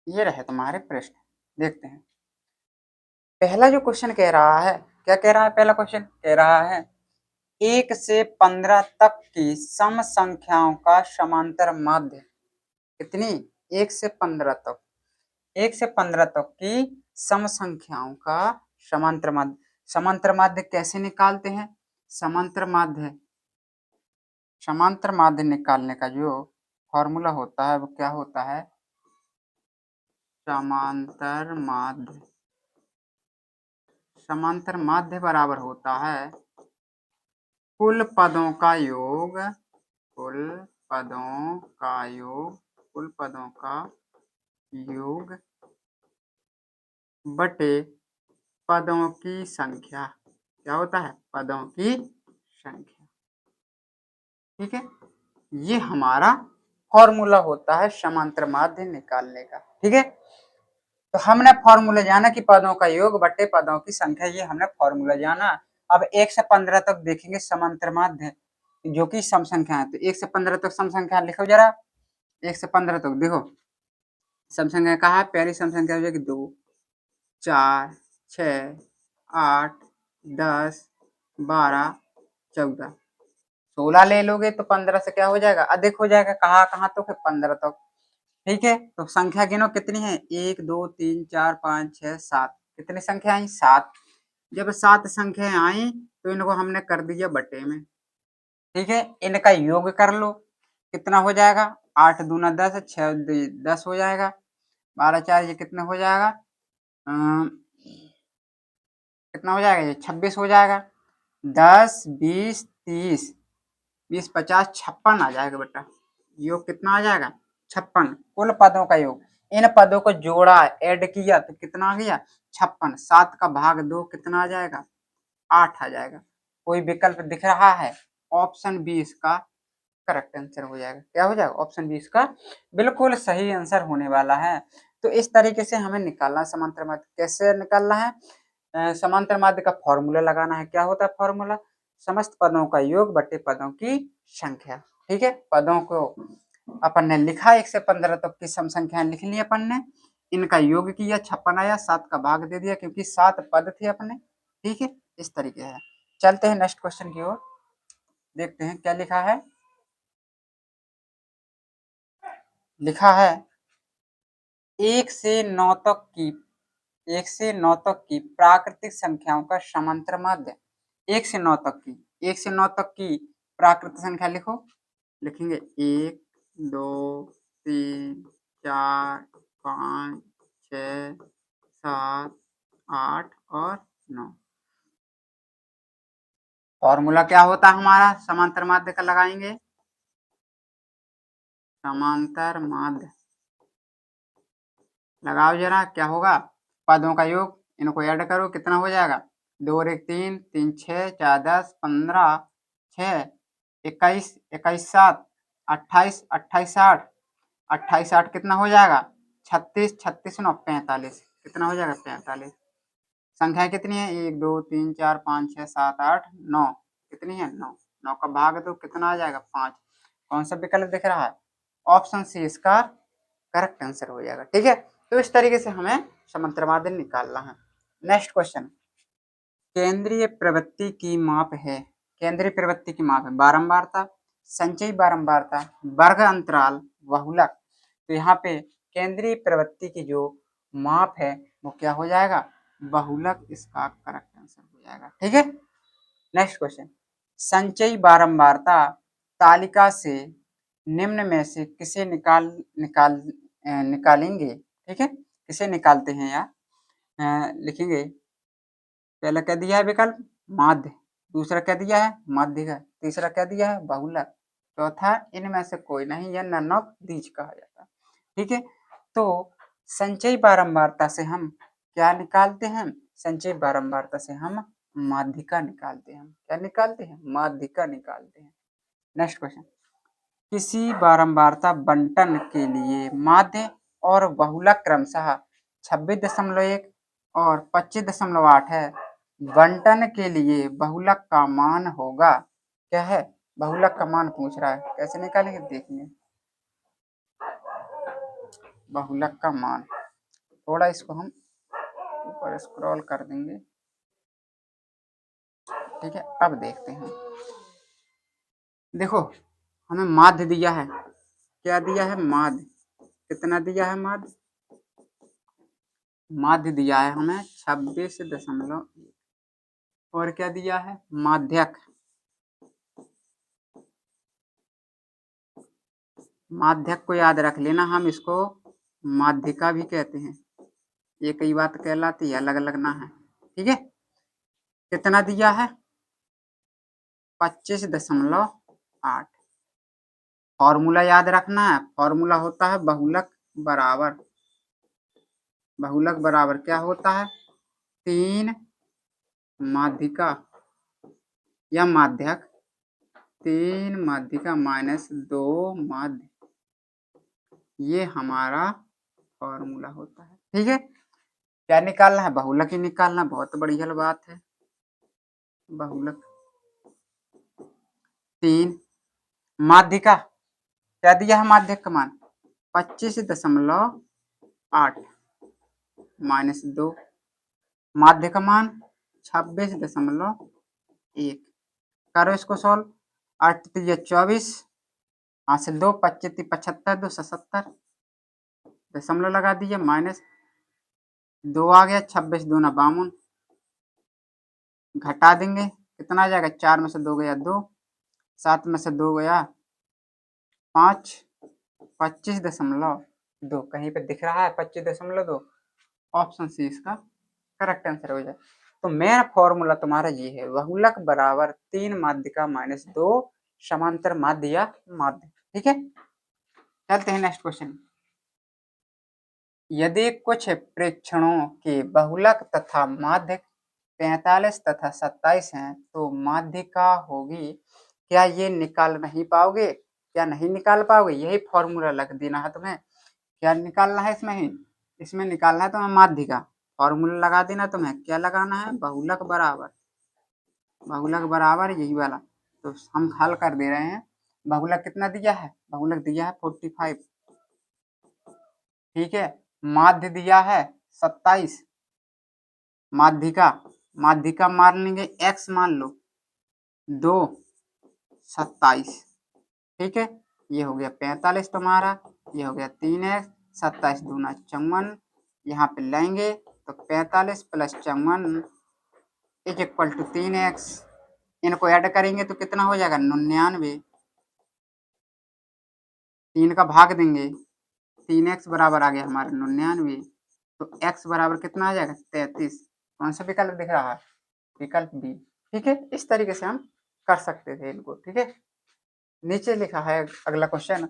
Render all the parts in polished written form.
ये रहे तुम्हारे प्रश्न। देखते हैं पहला जो क्वेश्चन कह रहा है, क्या कह रहा है? पहला क्वेश्चन कह रहा है 1 से 15 तक की सम संख्याओं का समांतर माध्य कितनी? 1 से 15 तक, 1 से 15 तक की सम संख्याओं का समांतर माध्य। समांतर माध्य कैसे निकालते हैं? समांतर माध्य निकालने का जो फॉर्मूला होता है वो क्या होता है? समांतर माध्य बराबर होता है कुल पदों का योग, बटे पदों की संख्या। क्या होता है? पदों की संख्या। ठीक है, ये हमारा फॉर्मूला होता है समांतर माध्य निकालने का। ठीक है, तो हमने फॉर्मूला जाना कि पदों का योग बटे पदों की संख्या, ये हमने फॉर्मूला जाना। अब 1 से 15 तक देखेंगे समांतर माध्य जो कि सम संख्या है, तो 1 से 15 तक सम संख्या लिखो जरा। 1 से 15 तक देखो सम संख्या कहा है? पहली सम संख्या हो जाएगी 2, 4, 6, 8, 10, 12, 14, 16 ले लोगे तो 15 से क्या हो जाएगा? अधिक हो जाएगा। कहाँ तो? 15 तक। ठीक है, तो संख्या गिनो कितनी है? 1, 2, 3, 4, 5, 6, 7। कितनी संख्या आई? 7। जब 7 संख्या आई तो इनको हमने कर दिया बटे में। ठीक है, इनका योग कर लो, कितना हो जाएगा? 8 दूना 10, 6 10 हो जाएगा, 12 4 ये कितना हो जाएगा? कितना हो जाएगा? ये 26 हो जाएगा। 10 20 30 20 50 56 आ जाएगा बेटा। योग कितना आ जाएगा? 56। कुल पदों का योग, इन पदों को जोड़ा, ऐड किया तो कितना आ गया? 56। 7 का भाग 2 कितना आ जाएगा? 8 आ जाएगा। कोई विकल्प दिख रहा है? ऑप्शन बी इसका करेक्ट आंसर हो जाएगा। क्या हो जाएगा? ऑप्शन बी इसका बिल्कुल सही आंसर होने वाला है। तो इस तरीके से हमें निकालना है समांतर माध्य। कैसे निकालना है? समांतर माध्य का फॉर्मूला लगाना है। क्या होता है फॉर्मूला? समस्त पदों का योग बटे पदों की संख्या। ठीक है, पदों को अपन ने लिखा 1 से 15 तक की सम संख्याएं लिख ली अपन ने, इनका योग किया, 56 आया, 7 का भाग दे दिया क्योंकि 7 पद थे अपने। ठीक है, इस तरीके है। चलते हैं नेक्स्ट क्वेश्चन की ओर, देखते हैं क्या लिखा है। लिखा है 1 से 9 तक की 1 से 9 तक की प्राकृतिक संख्याओं का समांतर माध्य। 1 से 9 तक की, 1 से 9 तक की प्राकृतिक संख्या लिखो। लिखेंगे 1 2 3 4 5 6 7 8 और 9। फॉर्मूला क्या होता है हमारा समांतर माध्य का? लगाएंगे समांतर माध्य, लगाओ जरा। क्या होगा? पदों का योग, इनको ऐड करो, कितना हो जाएगा? 2 और 1 3, 3 6, 4 10, 15 6, 21 21 7, 28 28 8, 28 8 कितना हो जाएगा? 36 36 9 45। कितना हो जाएगा? 45। संख्या कितनी है? 1 2 3 4 5 6 7 8 9। कितनी है? 9। 9 का भाग दो, कितना आ जाएगा? 5। कौन सा विकल्प दिख रहा है? ऑप्शन सी इसका करेक्ट आंसर हो जाएगा। ठीक है, तो इस तरीके से हमें समांतर माध्य निकालना है। नेक्स्ट क्वेश्चन, केंद्रीय प्रवृत्ति की माप है। केंद्रीय प्रवृत्ति की माप है बारंबारता, संचयी बारंबारता, वर्ग अंतराल, बहुलक। तो यहाँ पे केंद्रीय प्रवृत्ति की जो माप है वो क्या हो जाएगा? बहुलक इसका करेक्ट आंसर हो जाएगा। ठीक है, नेक्स्ट क्वेश्चन, संचयी बारंबारता तालिका से निम्न में से किसे निकालेंगे? ठीक है, किसे निकालते हैं यार? लिखेंगे पहला क्या दिया है विकल्प? माध्य। दूसरा क्या दिया है? माध्यिका। तीसरा क्या दिया है? बहुलक। चौथा इनमें से कोई नहीं, यह नन ऑफ दीज कहा जाता है। ठीक है, तो संचयी बारंबारता से हम क्या निकालते हैं? संचयी बारंबारता से हम माध्यिका निकालते हैं। क्या निकालते हैं? माध्यिका निकालते हैं। नेक्स्ट क्वेश्चन, किसी बारंबारता बंटन के लिए माध्य और बहुलक क्रमशः 26.1 और 25.8 है। बंटन के लिए बहुलक का मान होगा, क्या है? बहुलक का मान पूछ रहा है, कैसे निकालेंगे? देखिए बहुलक का मान थोड़ा इसको हम ऊपर स्क्रॉल कर देंगे। ठीक है, अब देखते हैं। देखो हमें माध्य दिया है, क्या दिया है, माध्य। कितना दिया है माध्य? माध्य दिया है हमें 26.1। और क्या दिया है, माध्यक। माध्यक को याद रख लेना, हम इसको माध्यिका भी कहते हैं। ये कई बात कहलाती है, अलग अलग ना है। ठीक है, कितना दिया है, 25.8। फॉर्मूला याद रखना है, फॉर्मूला होता है बहुलक बराबर। बहुलक बराबर क्या होता है, 3 माध्यिका या माध्यक, 3 माध्यिका माइनस 2 माध्य। ये हमारा फॉर्मूला होता है। ठीक है, क्या निकालना है, बहुलक ही निकालना। बहुत बढ़िया बात है। बहुलक 3 माध्यिका, क्या दिया है माध्यक का मान, 25.8 माइनस 2, माध्य का मान 26.1। करो इसको सॉल्व। 8 3 24, हासिल 2, 25 75, 2 77, दशमलव लगा दिए, माइनस 2 आ गया, 26 दूना 52, घटा देंगे कितना आ जाएगा, 4 में से 2 गया 2, 7 में से 2 गया 5, 25.2। कहीं पे दिख रहा है 25.2? ऑप्शन सी इसका करेक्ट आंसर हो जाए। तो मेरा फॉर्मूला तुम्हारा ये है, बहुलक बराबर 3 माध्यिका माइनस 2 समांतर माध्य या माध्य। ठीक है, चलते हैं नेक्स्ट क्वेश्चन। यदि कुछ प्रेक्षणों के बहुलक तथा माध्यक 45 तथा 27 हैं तो माध्यिका होगी। क्या ये निकाल नहीं पाओगे, क्या नहीं निकाल पाओगे? यही फॉर्मूला लग देना है तुम्हें। क्या निकालना है इसमें ही, इसमें निकालना है तुम्हें माध्यिका। फॉर्मूला लगा देना तुम्हें, क्या लगाना है, बहुलक बराबर। बहुलक बराबर यही वाला, तो हम हल कर दे रहे हैं। बहुलक कितना दिया है, बहुलक दिया है 45। ठीक है, माध्य दिया है 27। माध्यिका, माध्यिका मान लेंगे x, मान लो 2 27। ठीक है, ये हो गया 45 तुम्हारा, ये हो गया 3x, 27 दूना 54, यहाँ पे लेंगे तो 45 plus 54 is equal to 3x। इनको ऐड करेंगे तो कितना हो जाएगा, 99। 3 का भाग देंगे, 3x बराबर आ गया हमारे 99। तो x बराबर कितना आ जाएगा, 33। कौन सा विकल्प दिख रहा है, विकल्प बी। ठीक है, इस तरीके से हम कर सकते थे इनको। ठीक है, नीचे लिखा है अगला क्वेश्चन,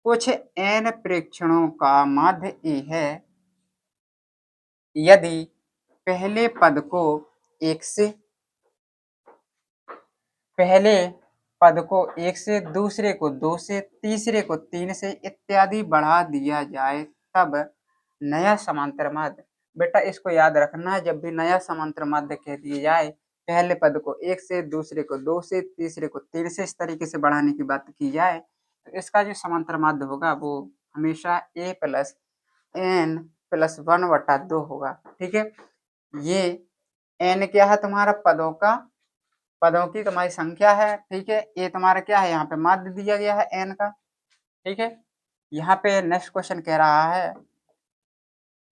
कुछ n प्रेक्षणों का माध्य ए है यदि पहले पद को 1 से, पहले पद को 1 से, दूसरे को 2 से, तीसरे को 3 से इत्यादि बढ़ा दिया जाए तब नया समांतर माध्य। बेटा इसको याद रखना है, जब भी नया समांतर माध्य कह दिया जाए, पहले पद को 1 से, दूसरे को 2 से, तीसरे को 3 से, इस तरीके से बढ़ाने की बात की जाए, तो इसका जो समांतर माध्य होगा वो हमेशा a प्लस n प्लस 1/2 होगा। ठीक है, ये n क्या है तुम्हारा, पदों का, पदों की तुम्हारी संख्या है। ठीक है, ये तुम्हारा क्या है, यहाँ पे माध्य दिया गया है n का। ठीक है, यहाँ पे नेक्स्ट क्वेश्चन कह रहा है,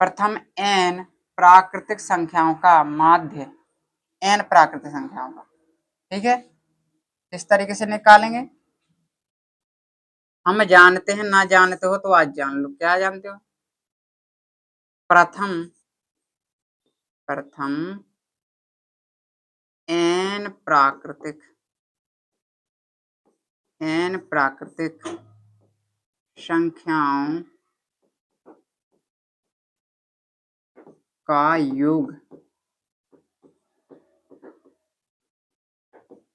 प्रथम n प्राकृतिक संख्याओं का माध्य, n प्राकृतिक संख्याओं का। ठीक है, इस तरीके से निकालेंगे। हम जानते हैं, ना जानते हो तो आज जान लो, क्या जानते हो, प्रथम, प्रथम n प्राकृतिक, n प्राकृतिक संख्याओं का योग,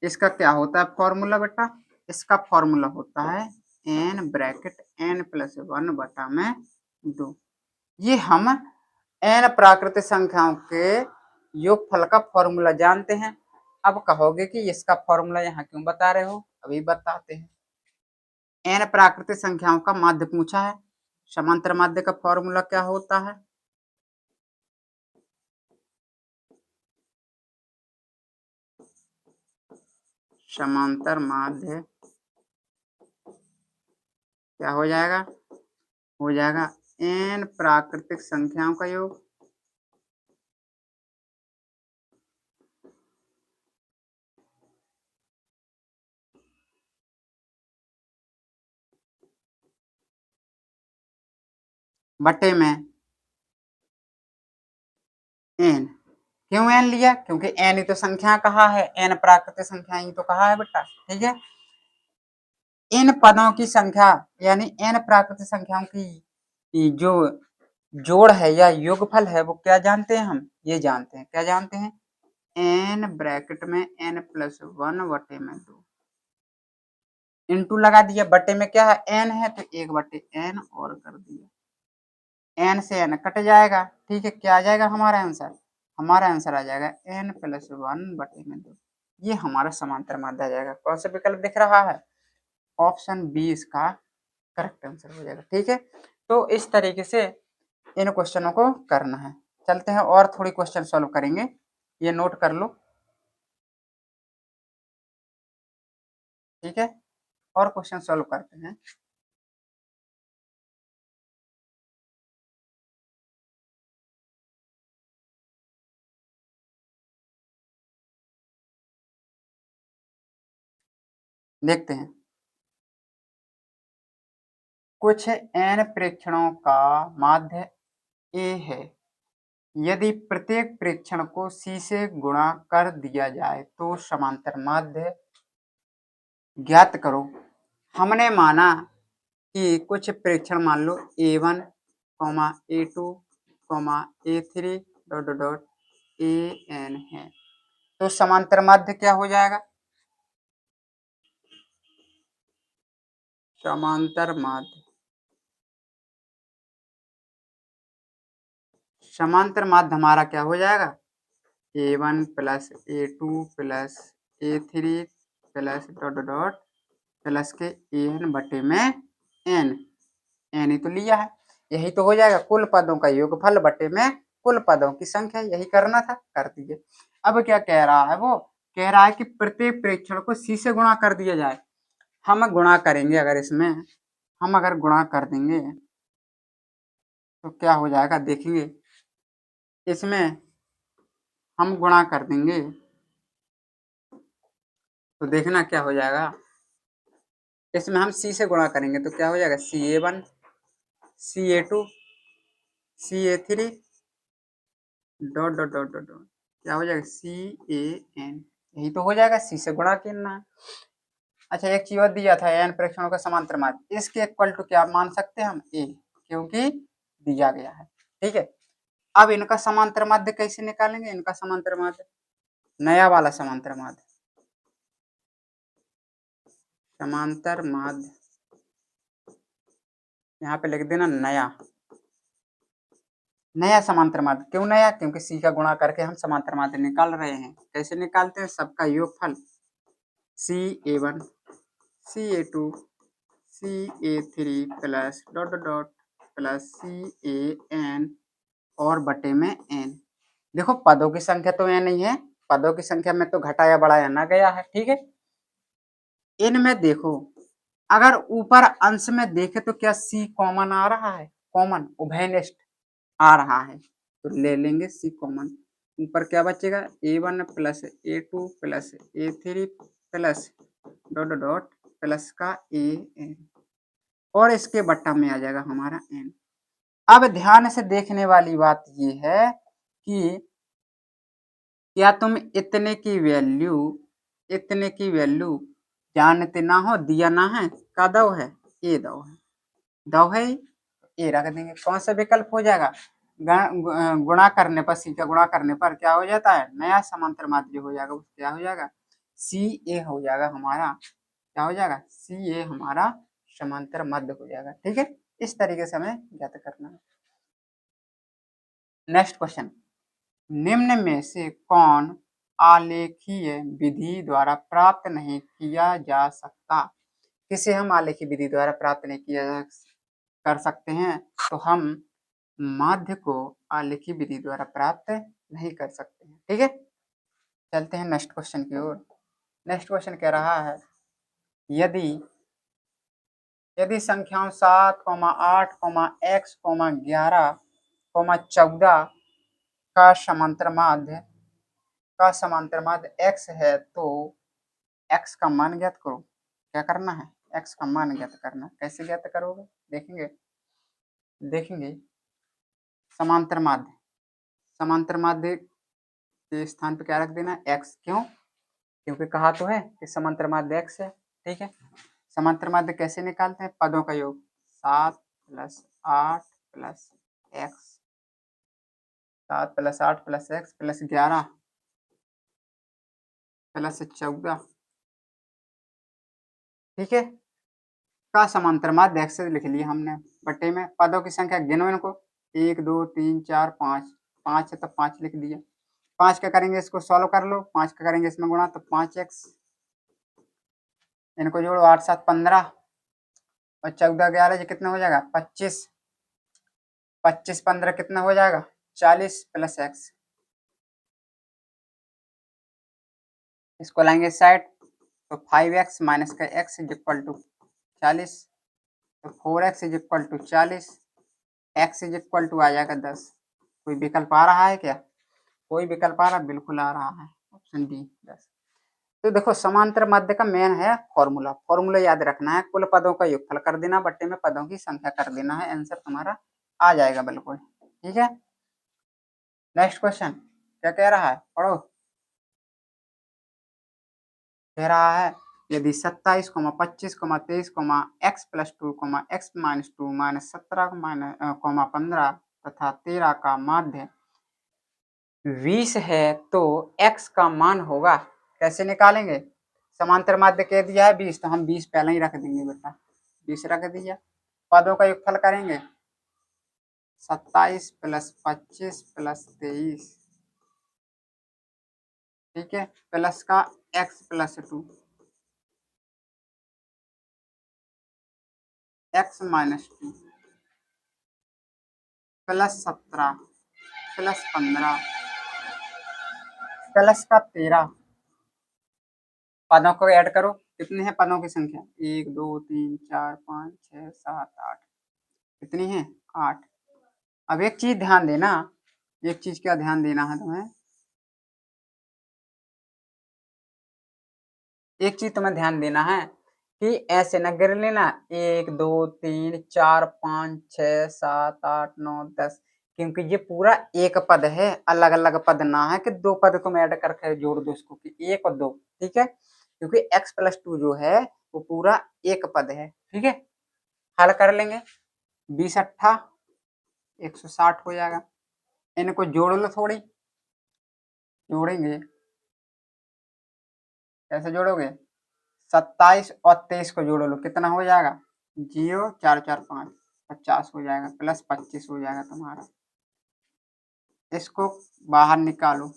इसका क्या होता है फॉर्मूला बेटा, इसका फॉर्मूला होता है n ब्रैकेट n प्लस 1/2। ये हम n प्राकृतिक संख्याओं के योगफल का फॉर्मूला जानते हैं। अब कहोगे कि इसका फॉर्मूला यहाँ क्यों बता रहे हो, अभी बताते हैं। n प्राकृतिक संख्याओं का माध्य पूछा है, समांतर माध्य का फॉर्मूला क्या होता है, समांतर माध्य क्या हो जाएगा, हो जाएगा n प्राकृतिक संख्याओं का योग बटे में n। क्यों n लिया, क्योंकि n ही तो संख्या कहा है, n प्राकृतिक संख्या ही तो कहा है बेटा, ठीक है। इन पदों की संख्या यानी n प्राकृतिक संख्याओं की जो जोड़ है या योगफल है वो क्या जानते हैं हम, ये जानते हैं, क्या जानते हैं, n ब्रैकेट में n+1 बटे में 2 इंटू लगा दिया, बटे में क्या है n है तो 1/n और कर दिया, n से n कट जाएगा, ठीक है। क्या आ जाएगा हमारा आंसर, हमारा आंसर आ जाएगा n+1 बटे में 2। ये हमारा समांतर माध्य आ जाएगा। कौन सा विकल्प दिख रहा है, ऑप्शन बी इसका करेक्ट आंसर हो जाएगा, ठीक है। तो इस तरीके से इन क्वेश्चनों को करना है। चलते हैं और थोड़ी क्वेश्चन सॉल्व करेंगे, ये नोट कर लो, ठीक है। और क्वेश्चन सॉल्व करते हैं। देखते हैं, कुछ n प्रेक्षणों का माध्य a है, यदि प्रत्येक प्रेक्षण को c से गुणा कर दिया जाए तो समांतर माध्य ज्ञात करो। हमने माना कि कुछ प्रेक्षण मान लो a1, a2, a3 dot dot dot an है, तो समांतर माध्य क्या हो जाएगा, समांतर माध्य, समांतर माध्य हमारा क्या हो जाएगा, a1 plus a2 plus a3 plus dot dot dot plus के an बटे में n, n ही तो लिया है, यही तो हो जाएगा कुल पदों का योगफल बटे में कुल पदों की संख्या, यही करना था, कर दीजिए। अब क्या कह रहा है, वो कह रहा है कि प्रत्येक प्रेक्षण को c से गुणा कर दिया जाए। हम गुणा करेंगे, अगर इसमें हम अगर गुणा कर देंगे तो क्या हो जाएगा, देखिए इसमें हम गुणा कर देंगे तो देखना क्या हो जाएगा, इसमें हम c से गुणा करेंगे तो क्या हो जाएगा, ca1 ca2 ca3 dot dot dot dot dot क्या हो जाएगा can, यही तो हो जाएगा, c से गुणा करना। अच्छा एक चीज और दिया था, n प्रेक्षणों का समांतर माध्य, इसके इक्वल टू क्या मान सकते हैं हम, a, क्योंकि दिया गया है, ठीक है। अब इनका समांतर माध्य कैसे निकालेंगे, इनका समांतर माध्य, नया वाला समांतर माध्य, समांतर माध्य यहाँ पे लिख देना नया, नया समांतर माध्य, क्यों नया, क्योंकि c का गुणा करके हम समांतर माध्य निकाल रहे हैं। कैसे निकालते हैं, सबका योगफल ca1 ca2 ca3 plus dot dot dot plus can और बटे में n। देखो पदों की संख्या तो n नहीं है, पदों की संख्या में तो घटाया बढ़ाया ना गया है, ठीक है। इनमें देखो अगर ऊपर अंश में देखे तो क्या c कॉमन आ रहा है, कॉमन उभयनिष्ठ आ रहा है, तो ले लेंगे c कॉमन, ऊपर क्या बचेगा a1 plus a2 plus a3 plus dot dot dot plus का an और इसके बट्टा में आ जाएगा हमारा n। अब ध्यान से देखने वाली बात ये है कि क्या तुम इतने की वैल्यू जानते ना हो, दिया ना है, का दो है, ए दो है, दो है, ए रख देंगे। कौन सा विकल्प हो जाएगा, गुणा करने पर, सी का गुणा करने पर क्या हो जाता है, नया समांतर माध्य हो जाएगा, क्या हो जाएगा, सी ए हो जाएगा हमारा, क्या हो जाएगा, सी ए हमारा समांतर माध्य हो जाएगा, ठीक है। इस तरीके से हमें ज्ञात करना है। नेक्स्ट क्वेश्चन, निम्न में से कौन आलेखीय विधि द्वारा प्राप्त नहीं किया जा सकता, किसे हम आलेखीय विधि द्वारा प्राप्त नहीं किया कर सकते हैं, तो हम माध्य को आलेखीय विधि द्वारा प्राप्त नहीं कर सकते हैं, ठीक है। चलते हैं नेक्स्ट क्वेश्चन की ओर। नेक्स्ट क्वेश्चन कह रहा है यदि यदि संख्याओं 7, 8, x, 11, 14 का समांतर माध्य x है तो x का मान ज्ञात करो। क्या करना है? x का मान ज्ञात करना। कैसे ज्ञात करोगे? देखेंगे समांतर माध्य के स्थान पे क्या रख देना? x। क्यों? क्योंकि कहा तो है कि समांतर माध्य x है। ठीक है, समांतर माध्य कैसे निकालते हैं? पदों का योग 7 + 8 + x, 7 + 8 + x + 11 + 14, ठीक है, का समांतर माध्य x लिख लिया हमने। बट्टे में पदों की संख्या गिनो इनको, 1 2 3 4 5, 5 है तो 5 लिख दिया। 5 का करेंगे इसको सॉल्व कर लो, 5 का करेंगे इसमें गुणा तो 5x, इनको जोड़ो 8 7 15 और 14 11, ये कितना हो जाएगा? 25, 25 15 कितना हो जाएगा? 40 + x। इसको लाएंगे साइड तो 5x - का x = 40, तो 4x = 40, x = आ जाएगा 10। कोई विकल्प आ रहा है क्या? कोई विकल्प आ रहा? बिल्कुल आ रहा है, ऑप्शन डी 10। तो देखो समांतर माध्य का मेन है फॉर्मूला याद रखना है। कुल पदों का योगफल कर देना, बट्टे में पदों की संख्या कर देना है, आंसर तुम्हारा आ जाएगा बिल्कुल। ठीक है, नेक्स्ट क्वेश्चन क्या कह रहा है? पढ़ो। कह रहा है यदि 27, 25, 23, x + 2, x - 2, -17, -15 तथा 13 का माध्य 20 है तो x का मान होगा। कैसे निकालेंगे? समांतर माध्य कह दिया है 20, तो हम 20 पहले ही रख देंगे बेटा, 20 रख दिया। पदों का योगफल करेंगे 27 + 25 + 23, ठीक है, प्लस का x + 2, x - 2 + 17 + 15 प्लस का 13। पदों को ऐड करो, कितने हैं पदों की संख्या? 1 2 3 4 5 6 7 8, कितनी है? 8। अब एक चीज ध्यान देना, एक चीज क्या ध्यान देना है तुम्हें? एक चीज तुम्हें ध्यान देना है कि ऐसे न गिर लेना 1 2 3 4 5 6 7 8 9 10, क्योंकि ये पूरा एक पद है, अलग अलग पद ना है कि दो पद तुम ऐड करके जोड़ दो उसको कि 1 और 2। ठीक है, क्योंकि x + 2 जो है वो पूरा एक पद है। ठीक है, हल कर लेंगे, 20 8 160 हो जाएगा। इनको जोड़ लो, थोड़ी जोड़ेंगे, कैसे जोड़ोगे? 27 और 23 को जोड़ लो, कितना हो जाएगा? 0 4 4 5, 50 हो जाएगा, प्लस 25 हो जाएगा तुम्हारा। इसको बाहर निकालो,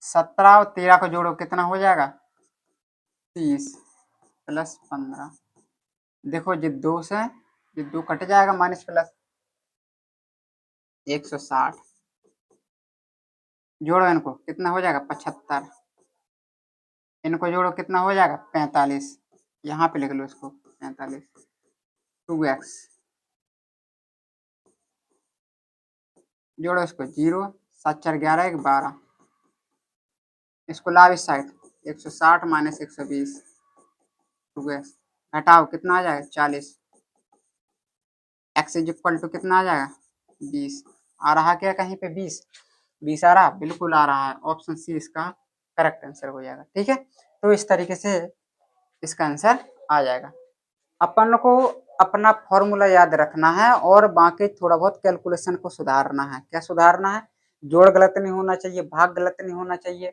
17 और 13 को जोड़ो, कितना हो जाएगा? 30 प्लस 15। देखो ये 2 से ये 2 कट जाएगा, माइनस प्लस 160। जोड़ो इनको, कितना हो जाएगा? 75। इनको जोड़ो, कितना हो जाएगा? 45। यहाँ पे लिख लो इसको 45, 2x। जोड़ो इसको, 0 7 4 11 1 12। इसको लाओ इस साइड, 160 - 120, 2x। घटाओ, कितना आ जाएगा? 40। x = कितना आ जाएगा? 20। आ रहा क्या कहीं पे? 20 20 आ रहा? बिल्कुल आ रहा है, ऑप्शन सी इसका करेक्ट आंसर हो जाएगा। ठीक है, तो इस तरीके से इसका आंसर आ जाएगा। अपन को अपना फॉर्मूला याद रखना है और बाकी थोड़ा बहुत कैलकुलेशन को सुधारना है। क्या सुधारना है? जोड़ गलत नहीं होना चाहिए, भाग गलत नहीं होना चाहिए।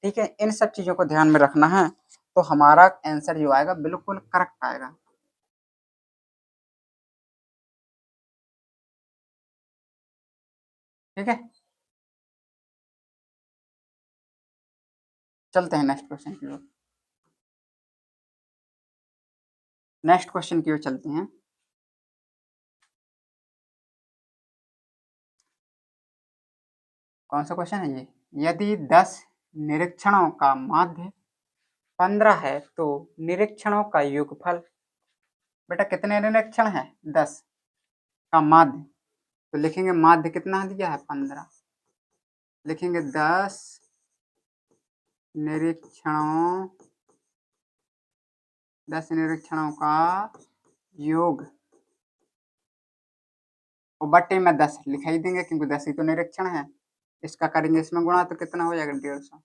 ठीक है, इन सब चीजों को ध्यान में रखना है तो हमारा आंसर जो आएगा बिल्कुल करेक्ट आएगा। ठीक है, चलते हैं नेक्स्ट क्वेश्चन की ओर। नेक्स्ट क्वेश्चन की ओर चलते हैं। कौन सा क्वेश्चन है ये? यदि 10 निरीक्षणों का माध्य 15 है तो निरीक्षणों का योगफल, बेटा कितने निरीक्षण है 10 का माध्य, तो लिखेंगे माध्य कितना दिया है 15, लिखेंगे 10 निरीक्षणों 10 निरीक्षणों का योग, और बट्टे में 10 लिखा ही देंगे क्योंकि 10 ही तो निरीक्षण है। इसका करेंगे इसमें गुणा तो कितना हो जाएगा 150,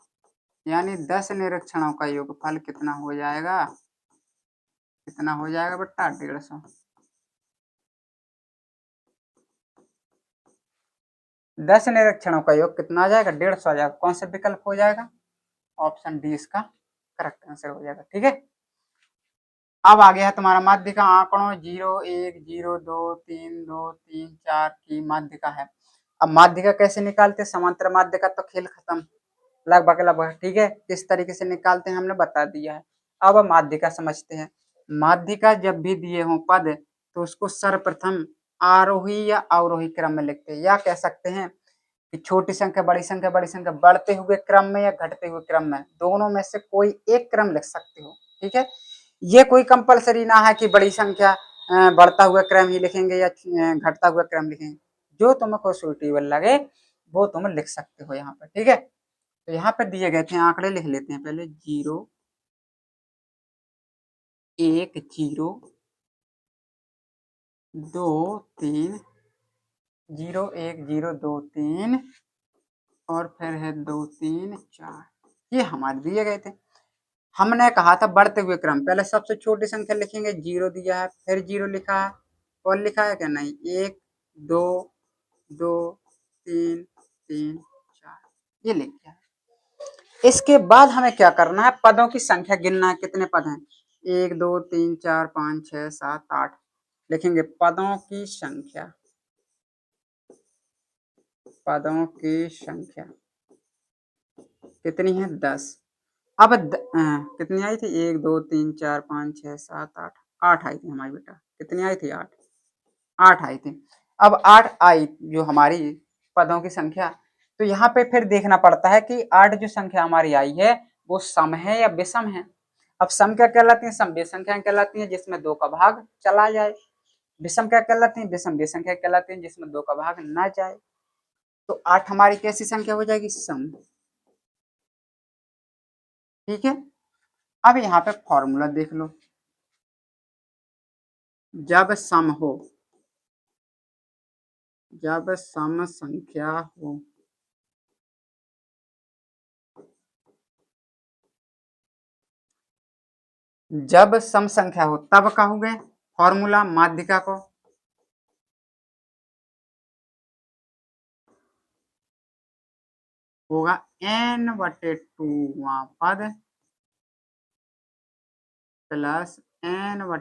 यानी 10 निरीक्षणों का योगफल कितना हो जाएगा, कितना हो जाएगा बेटा 150। 10 निरीक्षणों का योग कितना आ जाएगा 150 आ जाएगा। कौन सा विकल्प हो जाएगा, ऑप्शन डी इसका करेक्ट आंसर हो जाएगा। ठीक है, अब आ गया है तुम्हारा माध्य का आंकड़ों 0 1 0 2 3 2 3 4 की माध्य का है। अब माध्य का कैसे निकालते, समांतर माध्य का तो खेल खत्म लगभग लगभग। ठीक है, किस तरीके से निकालते हैं हमने बता दिया है। अब माध्य का समझते हैं। माध्य का जब भी दिए हों पद तो उसको सर्वप्रथम आरोही या अवरोही क्रम में लिखते हैं, या कह सकते हैं कि छोटी संख्या बड़ी संख्या बड़ी संख्या बढ़ते हुए क्रम में या घटते हुए क्रम में, दोनों में से कोई एक क्रम लिख सकते हो। ठीक है, ये कोई कंपलसरी ना है कि बड़ी संख्या बढ़ता हुआ क्रम ही लिखेंगे या घटता हुआ क्रम लिखेंगे, जो तुमको सूटेबल लगे वो तुम लिख सकते हो यहाँ पर। ठीक है, तो यहाँ पर दिए गए थे आंकड़े लिख लेते हैं पहले 0 1 0 2 3 0 1 0 2 3 और फिर है 2 3 4, ये हमारे दिए गए थे। हमने कहा था बढ़ते हुए क्रम, पहले सबसे छोटी संख्या लिखेंगे, 0 दिया है फिर 0 लिखा है, और लिखा है क्या नहीं, 1 2 2 3 3 4, ये लिख दिया है। इसके बाद हमें क्या करना है, पदों की संख्या गिनना है, कितने पद हैं 1 2 3 4 5 6 7 8, लिखेंगे पदों की संख्या, पदों की संख्या कितनी है 10। अब कितनी आई थी 1 2 3 4 5 6 7 8, 8 आई थी हमारी बेटा, कितनी आई थी 8, 8 आई थी। अब 8 आई जो हमारी पदों की संख्या, तो यहाँ पे फिर देखना पड़ता है कि 8 जो संख्या हमारी आई है वो सम है या विषम है। अब सम क्या कहलाती है, सम वे संख्या कहलाती है जिसमें 2 का भाग चला जाए। विषम क्या कहलाती है, विषम वे संख्या कहलाती है जिसमें 2 का भाग ना जाए। तो 8 हमारी कैसी संख्या हो जाएगी, सम। ठीक है, अब यहाँ पे फॉर्मूला देख लो, जब सम हो, जब सम संख्या हो जब सम संख्या हो तब कहोगे फॉर्मूला माध्यिका को, होगा n/2 पद प्लस n/2 +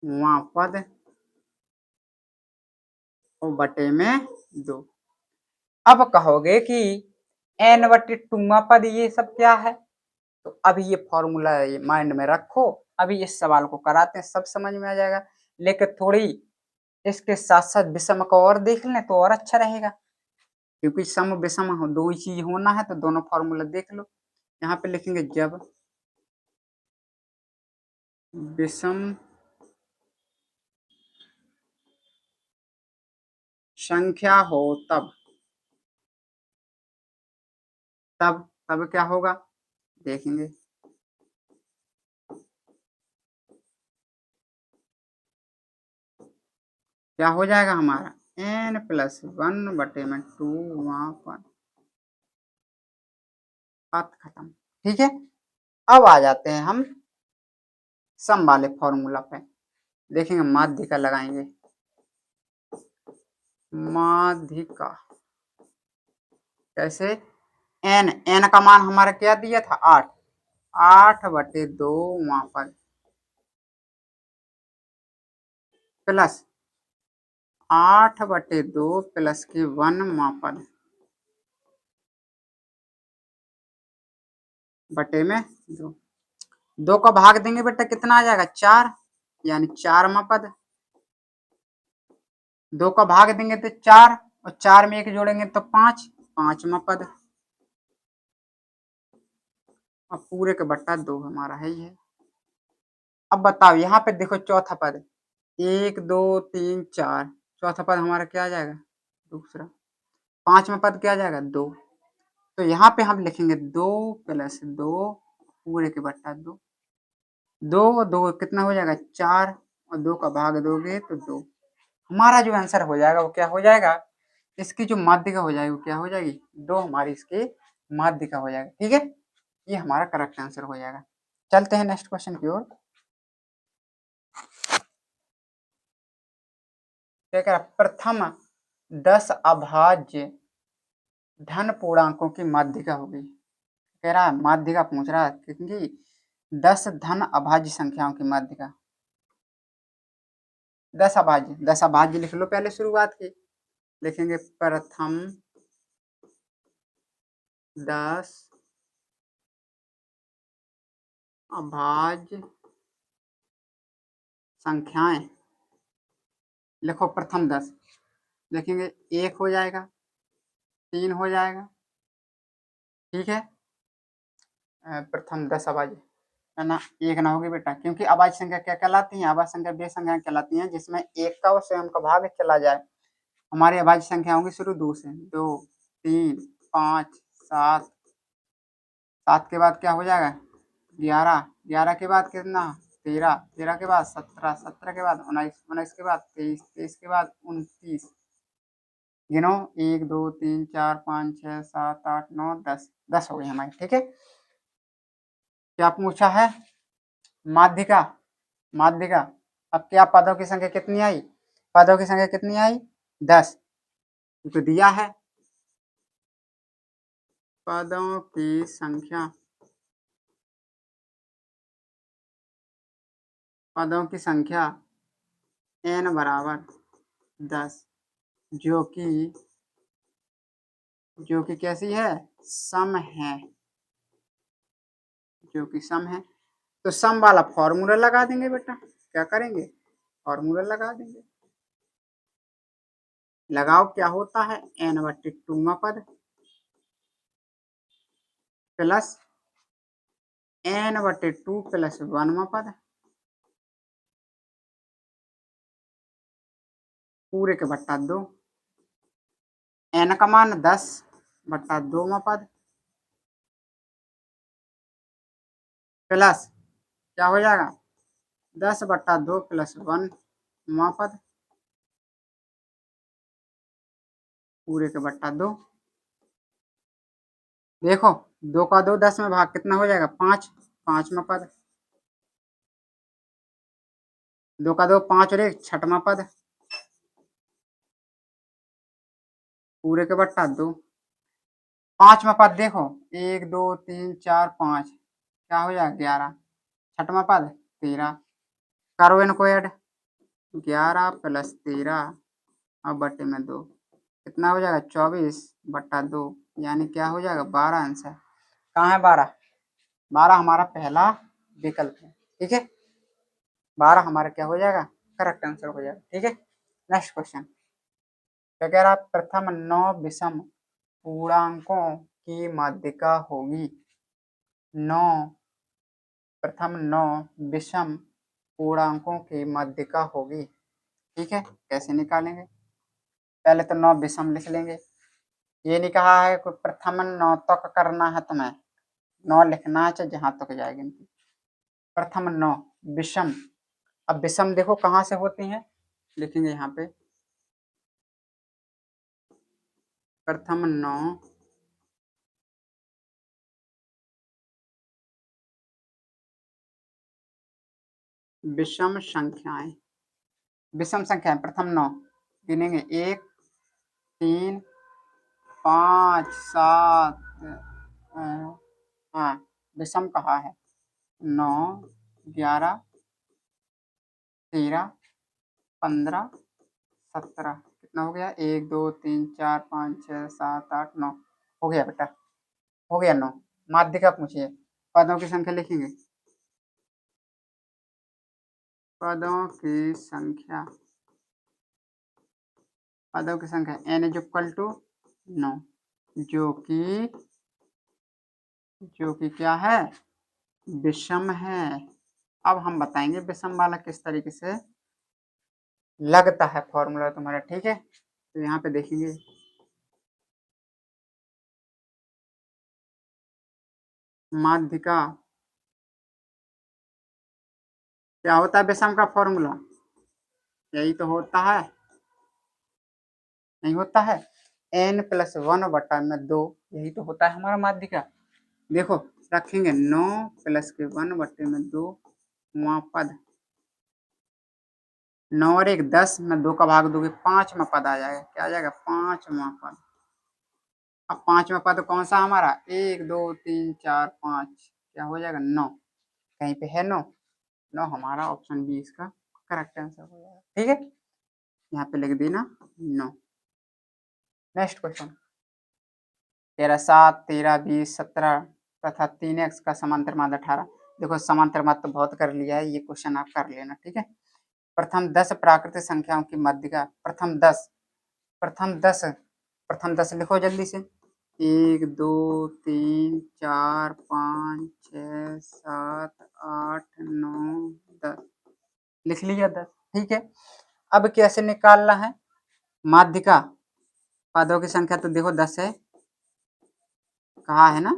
1 पद और बटे में 2। अब कहोगे कि n/2 पद ये सब क्या है, तो अभी ये फॉर्मूला माइंड में रखो, अभी इस सवाल को कराते हैं सब समझ में आ जाएगा, लेकिन थोड़ी इसके साथ साथ विषम को और देख लें तो और अच्छा रहेगा, क्योंकि सम विषम हो दो ही चीज होना है तो दोनों फॉर्मूला देख लो। यहाँ पे लिखेंगे जब विषम संख्या हो तब तब तब क्या होगा देखेंगे, क्या हो जाएगा हमारा n+1/2 वहां पर बात खत्म। ठीक है, अब आ जाते हैं हम सम वाले फॉर्मूला पे, देखेंगे माध्यिका लगाएंगे, माध्यिका कैसे, n का मान हमारा क्या दिया था 8, 8/2 वहां पर प्लस 8/2 प्लस के 1 वहां पर बटे में 2, 2 का भाग देंगे बेटा कितना आ जाएगा 4, यानी 4वां पद, 2 का भाग देंगे तो 4 और 4 में 1 जोड़ेंगे तो 5, 5वां पद और पूरे का बट्टा 2 हमारा है ही है। अब बताओ यहाँ पे देखो चौथा पद 1 2 3 4 चौथा पद हमारा क्या आ जाएगा? दूसरा। 5वां पद क्या आ जाएगा? 2। तो यहाँ पे हम लिखेंगे 2 प्लस 2 पूरे के बट्टा 2। 2 और 2 कितना हो जाएगा? 4 और 2 का भाग दोगे तो 2। हमारा जो आंसर हो जाएगा वो क्या हो जाएगा? इसकी जो माध्यिका हो जाएगी वो क्या हो जाएगी? 2 हमारी इसकी माध्यिका हो जाएगा। ठीक है, ये हमारा करेक्ट आंसर हो जाएगा। चलते हैं नेक्स्ट क्वेश्चन की ओर। क्या कह रहा? प्रथम 10 अभाज्य धन पूर्णांकों की माध्यिका होगी। कह रहा है माध्यिका पूछ रहा है, क्योंकि 10 धन अभाज्य संख्याओं की माध्यिका। 10 अभाज्य लिख लो पहले शुरुआत की। लिखेंगे प्रथम 10 अभाज्य संख्याएं। लिखो प्रथम 10। लिखेंगे 1 हो जाएगा, 3 हो जाएगा। ठीक है, प्रथम 10 अभाज्य है ना, 1 ना होगी बेटा, क्योंकि अभाज्य संख्या क्या कहलाती है? अभाज्य संख्या वे संख्या कहलाती हैं जिसमें 1 का और स्वयं का भाग चला जाए। हमारी अभाज्य संख्या होंगी शुरू 2 से। 2 3 5 7 7 के बाद क्या हो जाएगा? 11 11 के बाद कितना? 13 13 के बाद 17 17 के बाद 19 19 के बाद 23 23 के बाद 29। गिनो 1 2 3 4 5 6 7 8 9 10 10 हो गई हमारी। ठीक है, क्या पूछा है? माध्यिका। माध्यिका। अब क्या पदों की संख्या कितनी आई? पदों की संख्या कितनी आई? 10। तो दिया है पदों की संख्या। पदों की संख्या n बराबर 10, जो कि कैसी है? सम है। जो कि सम है। तो सम वाला फॉर्मूला लगा देंगे बेटा। क्या करेंगे? फॉर्मूला लगा देंगे। लगाओ, क्या होता है? n/2वां पद प्लस n/2 प्लस 1वां पद पूरे के बट्टा 2। n का मान 10/2वां पद प्लस क्या हो जाएगा? 10/2 प्लस 1वां पद पूरे के बट्टा 2। देखो 2 का 2 10 में भाग कितना हो जाएगा? 5 5वां पद। 2 का 2 5 और 1 6वां पद पूरे के बट्टा 2। 5वां पद देखो 1 2 3 4 5 क्या हो जाएगा? 11। 6वां पद 13। करो इनको ऐड। 11 प्लस 13 और बट्टे में 2 कितना हो जाएगा? 24/2, यानी क्या हो जाएगा? 12 आंसर। कहाँ है 12? 12 हमारा पहला विकल्प है। ठीक है, 12 हमारा क्या हो जाएगा? करेक्ट आंसर हो जाएगा। ठीक है, नेक्स्ट क्वेश्चन क्या कह रहा? प्रथम 9 विषम पूर्णांकों की माध्यिका होगी। 9 प्रथम 9 विषम पूर्णांकों की माध्यिका होगी। ठीक है, कैसे निकालेंगे? पहले तो 9 विषम लिख लेंगे। ये नहीं कहा है कोई प्रथम 9 तक करना है तुम्हें। 9 लिखना है, चाहे जहां तक जाए गिनती। प्रथम 9 विषम। अब विषम देखो कहाँ से होती हैं, लिखेंगे यहाँ पे प्रथम 9 विषम संख्याएं। विषम संख्याएं प्रथम 9 गिनेंगे 1 3 5 7 हाँ, विषम कहा है 9 11 13 15 17। कितना हो गया? 1 2 3 4 5 6 7 8 9 हो गया बेटा, हो गया 9। माध्यिका पूछिए। पदों की संख्या लिखेंगे। पदों की संख्या। पदों की संख्या n = 9। जो कि क्या है, विषम है। अब हम बताएंगे विषम वाला किस तरीके से लगता है फॉर्मूला तुम्हारा, ठीक है। तो यहाँ पे देखेंगे माध्यिका क्या होता है, विषम का फॉर्मूला यही तो होता है, नहीं होता है, n+1/2, यही तो होता है हमारा माध्यिका। देखो रखेंगे 9+1/2 पद, 9 और 1 10 में 2 का भाग दोगे 5वां पद आ जाएगा, क्या आ जाएगा 5वां पद। अब 5वां पद कौन सा हमारा, 1 2 3 4 5, क्या हो जाएगा 9, कहीं पे है 9, 9 हमारा ऑप्शन बी इसका करेक्ट आंसर हो जाएगा, ठीक है। यहाँ पे लिख देना 9। नेक्स्ट क्वेश्चन, 13 7 13 20 17 तथा 3x का समांतर माध्य 18। देखो समांतर माध्य तो बहुत कर लिया है, ये क्वेश्चन आप कर लेना, ठीक है। प्रथम 10 प्राकृतिक संख्याओं की माध्यिका, प्रथम 10 लिखो जल्दी से, 1 2 3 4 5 6 7 8 9 10, लिख लिया 10, ठीक है। अब कैसे निकालना है माध्यिका, पदों की संख्या तो देखो 10 है, कहा है ना,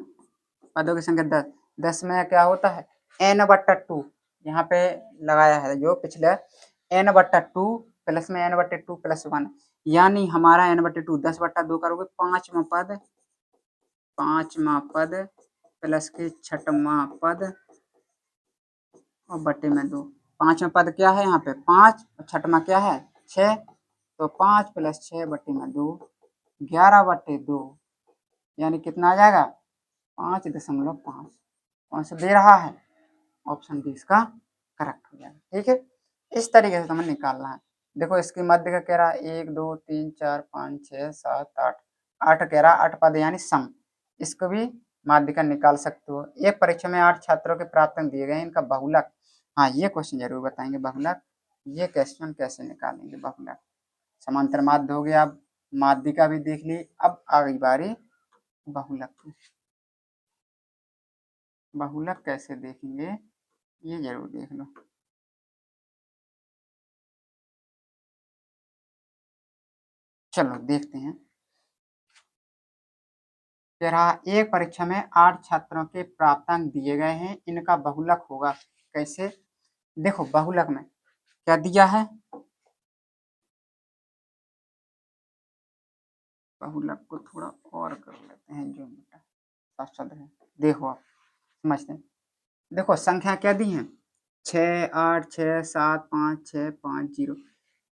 पदों की संख्या 10, 10 में क्या होता है n/2, यहाँ पे लगाया है जो पिछले n/2 प्लस में n/2 + 1, यानी हमारा n/2 10/2 करोगे 5वां पद प्लस के 6वां पद और बटे में 2। 5वां पद क्या है यहाँ पे 5 और 6वां क्या है 6, तो 5 + 6 बटे में 2, 11/2, यानी कितना आ जाएगा 5.5। कौन सा दे रहा है, ऑप्शन बी इसका करेक्ट हो जाएगा, ठीक है। इस तरीके से तुम्हें निकालना है। देखो इसकी मध्य का कह रहा है 1 2 3 4 5 6 7 8, 8 कह रहा है 8 पद यानी सम, इसको भी माध्यिका निकाल सकते हो। एक परीक्षा में 8 छात्रों के प्राप्त अंक दिए गए, इनका बहुलक, हाँ ये क्वेश्चन जरूर बताएंगे बहुलक, ये क्वेश्चन कैसे निकालेंगे बहुलक। समांतर माध्य हो गया, अब माध्यिका भी देख ली, अब आ गई बारी बहुलक की। बहुलक कैसे देखेंगे ये जरूर देख लो। चलो देखते हैं, कह रहा एक परीक्षा में 8 छात्रों के प्राप्तांक दिए गए हैं, इनका बहुलक होगा कैसे। देखो बहुलक में क्या दिया है, बहुलक को थोड़ा और कर लेते हैं जो बेटा साथ है, देखो आप समझते हैं। देखो संख्या क्या दी है 6 8 6 7 5 6 5 0,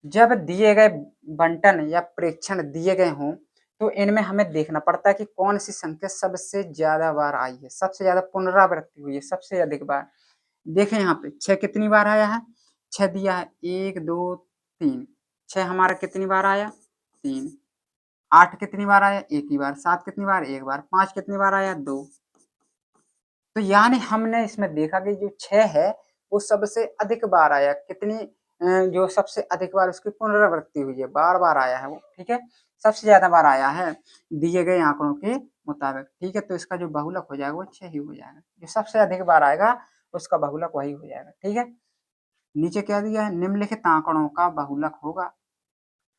जब दिए गए बंटन या प्रेक्षण दिए गए हों तो इनमें हमें देखना पड़ता है कि कौन सी संख्या सबसे ज्यादा बार आई है, सबसे ज्यादा पुनरावृत्ति हुई है, सबसे अधिक बार। देखें यहाँ पे 6 कितनी बार आया है, 6 दिया है 1 2 3, 6 हमारा कितनी बार आया 3, 8 कितनी बार आया एक ही बार, 7 कितनी बार एक बार, 5 कितनी बार आया 2। तो यानी हमने इसमें देखा कि जो 6 है वो सबसे अधिक बार आया, कितनी जो सबसे अधिक बार उसकी पुनरावृत्ति हुई है, बार बार आया है वो, ठीक है, सबसे ज्यादा बार आया है दिए गए आंकड़ों के मुताबिक, ठीक है। तो इसका जो बहुलक हो जाएगा वो 6 ही हो जाएगा, जो सबसे अधिक बार आएगा उसका बहुलक वही हो जाएगा, ठीक है। नीचे क्या दिया है, निम्नलिखित आंकड़ों का बहुलक होगा,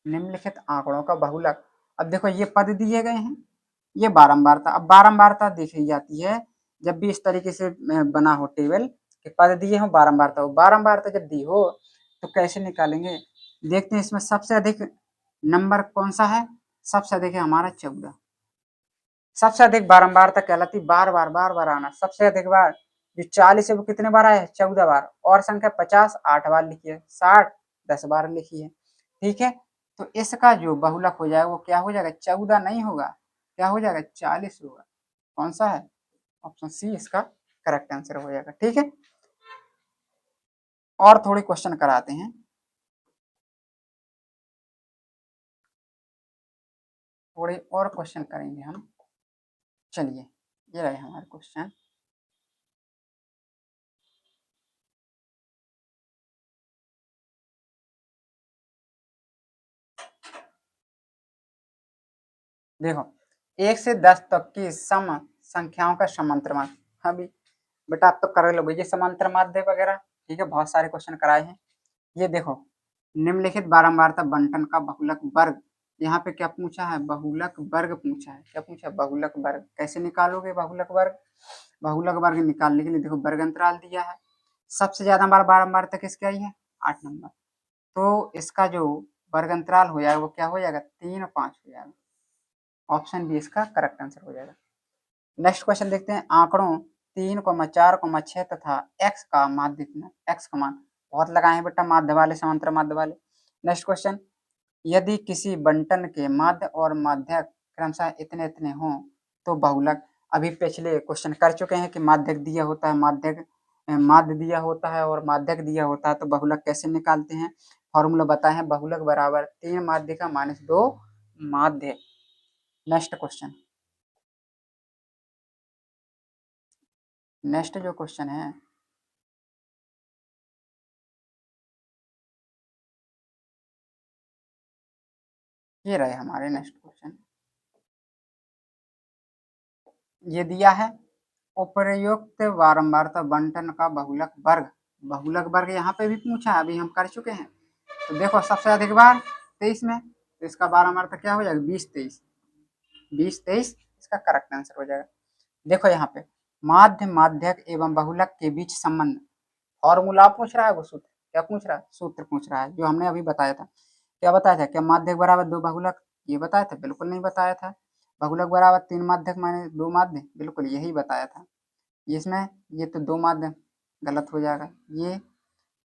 निम्नलिखित आंकड़ों का बहुलक। अब देखो ये पद दिए गए हैं, ये बारंबारता, अब बारंबारता देखी जाती है जब भी इस तरीके से बना हो टेबल कि पद दिए हो बारंबारता हो, बारंबारता जब दी हो तो कैसे निकालेंगे। देखते हैं इसमें सबसे अधिक नंबर कौन सा है, सबसे अधिक है हमारा 14, सबसे अधिक बारंबारता कहलाती बार बार आना, सबसे अधिक बार जो 40 है वो कितने बार आया है 14 बार, और संख्या 50 8 बार लिखी है, 60 10 बार लिखी है, ठीक है। तो इसका जो बहुलक हो जाएगा वो क्या हो जाएगा 14 नहीं होगा, क्या हो जाएगा 40 होगा, कौन सा है ऑप्शन सी इसका करेक्ट आंसर हो जाएगा, ठीक है। और थोड़े क्वेश्चन कराते हैं, थोड़े और क्वेश्चन करेंगे हम। चलिए ये रहे हमारे क्वेश्चन, देखो 1 से 10 तक की सम संख्याओं का समांतर माध्य। हाँ भी बेटा आप तो कर लोगे ये समांतर माध्य वगैरह, ठीक है, बहुत सारे क्वेश्चन कराए हैं। ये देखो निम्नलिखित बारंबारता बंटन का बहुलक वर्ग, यहाँ पे क्या पूछा है, बहुलक वर्ग पूछा है। क्या पूछा है, बहुलक वर्ग। कैसे निकालोगे बहुलक वर्ग? बहुलक वर्ग निकालने के लिए देखो वर्ग अंतराल दिया है, सबसे ज्यादा हमारा बारंबारता किसकी आई है, 8 नंबर। तो इसका जो वर्ग अंतराल हो जाएगा वो क्या हो जाएगा, 3 और 5 हो जाएगा। ऑप्शन बी इसका करेक्ट आंसर हो जाएगा। नेक्स्ट क्वेश्चन देखते हैं, आंकड़ों 3,4,6 तथा x का माध्य कितना, x का मान बहुत लगाए हैं बेटा माध्य वाले, समांतर माध्य वाले। नेक्स्ट क्वेश्चन, यदि किसी बंटन के माध्य और माध्यक क्रमशः इतने इतने हों तो बहुलक। अभी पिछले क्वेश्चन कर चुके हैं कि माध्यक दिया होता है, माध्य दिया होता है और माध्यक दिया होता है तो बहुलक कैसे निकालते हैं, फॉर्मूला बताए हैं, बहुलक बराबर 3 माध्य का माइनस 2 माध्य। नेक्स्ट क्वेश्चन, नेक्स्ट जो क्वेश्चन है ये रहे हमारे नेक्स्ट क्वेश्चन। ये दिया है उपयुक्त बारंबारता बंटन का बहुलक वर्ग। बहुलक वर्ग यहाँ पे भी पूछा है, अभी हम कर चुके हैं। तो देखो सबसे अधिक बार 23 में, तो इसका बारंबारता क्या हो जाएगा, 20 23, 20 23 इसका करेक्ट आंसर हो जाएगा। देखो यहाँ पे माध्य माध्यक एवं बहुलक के बीच संबंध, फॉर्मूला पूछ रहा है वो सूत्र, क्या पूछ रहा है, सूत्र पूछ रहा है जो हमने अभी बताया था। क्या बताया था, क्या माध्यक बराबर 2 बहुलक, ये बताया था, बिल्कुल नहीं बताया था। बहुलक बराबर 3 माध्यक माइनस 2 माध्य, बिल्कुल यही बताया था। इसमें ये तो 2 माध्यक गलत हो जाएगा, ये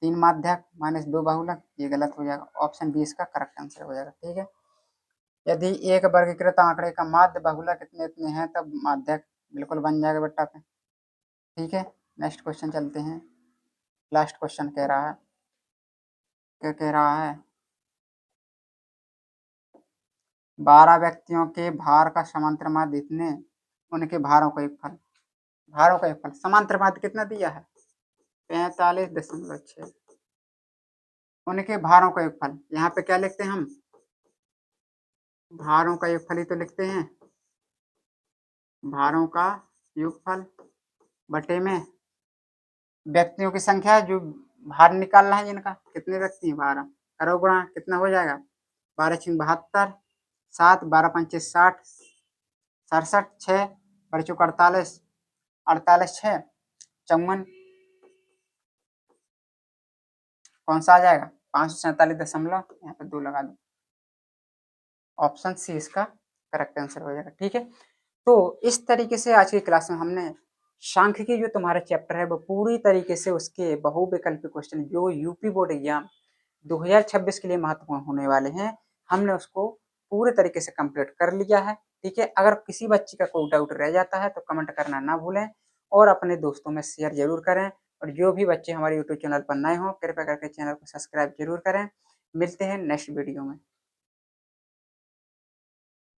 3 माध्यक माइनस 2 बहुलक ये गलत हो जाएगा। ऑप्शन बी इसका करेक्ट आंसर हो जाएगा, ठीक है। यदि एक वर्गीकृत आंकड़े का माध्य बहुलक इतने इतने हैं तब माध्यक बिल्कुल बन जाएगा बेटा पे, ठीक है। नेक्स्ट क्वेश्चन चलते हैं, लास्ट क्वेश्चन कह रहा है, क्या कह रहा है, 12 व्यक्तियों के भार का समांतर माध्य इतने, उनके भारों का एक फल, भारों का एक फल, समांतर माध्य कितना दिया है, 45.6, उनके भारों का एक फल। यहाँ पे क्या लिखते हैं हम, भारों का एक फल ही तो लिखते हैं, भारों का योगफल बटे में व्यक्तियों की संख्या जो भार निकालना है जिनका, कितने व्यक्ति हैं 12, करो गुणा कितना हो जाएगा, 12 छिंग 72, 7 12 पंचे 60, 67 6 बड़े चौक 48, 48 6 54, कौन सा आ जाएगा, 547 यहाँ पे 2 लगा दो, ऑप्शन सी इसका करेक्ट आंसर हो जाएगा, ठीक है। तो इस तरीके से आज की क्लास में हमने सांख्यिकी जो तुम्हारा चैप्टर है वो पूरी तरीके से उसके बहुविकल्पी क्वेश्चन जो यूपी बोर्ड एग्जाम 2026 के लिए महत्वपूर्ण होने वाले हैं, हमने उसको पूरे तरीके से कंप्लीट कर लिया है, ठीक है। अगर किसी बच्चे का कोई डाउट रह जाता है तो कमेंट करना ना भूलें और अपने दोस्तों में शेयर जरूर करें, और जो भी बच्चे हमारे यूट्यूब चैनल पर नए हों कृपया करके चैनल को सब्सक्राइब जरूर करें। मिलते हैं नेक्स्ट वीडियो में।